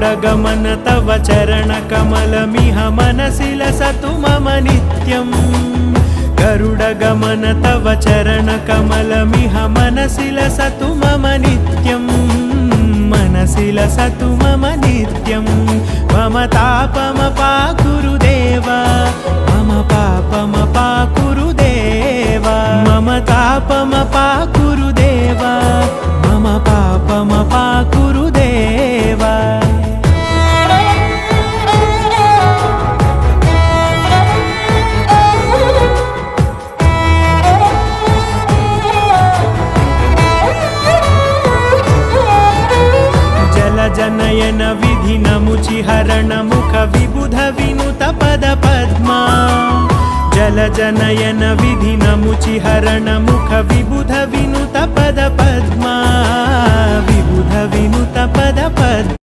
गरुडगमन तव चरणकमलमिह मनसि लसतु मम नित्यम् गरुडगमन तव चरणकमलमिह मनसि लसतु मम नित्यम् मनसि लसतु मम नित्यम् मम तापमपाकुरुदेव मम पापमपाकुरुदेव मम तापमपाकुरुदेव मम पापमपाकुरुदेव जनयन विधिनमुचिहरण मुख विबुध विनुत पद पद्मा जलजनयन विधिनमुचिहरण मुख विबुध विनुत पद पद्मा विबुध विनुत पद पद्मा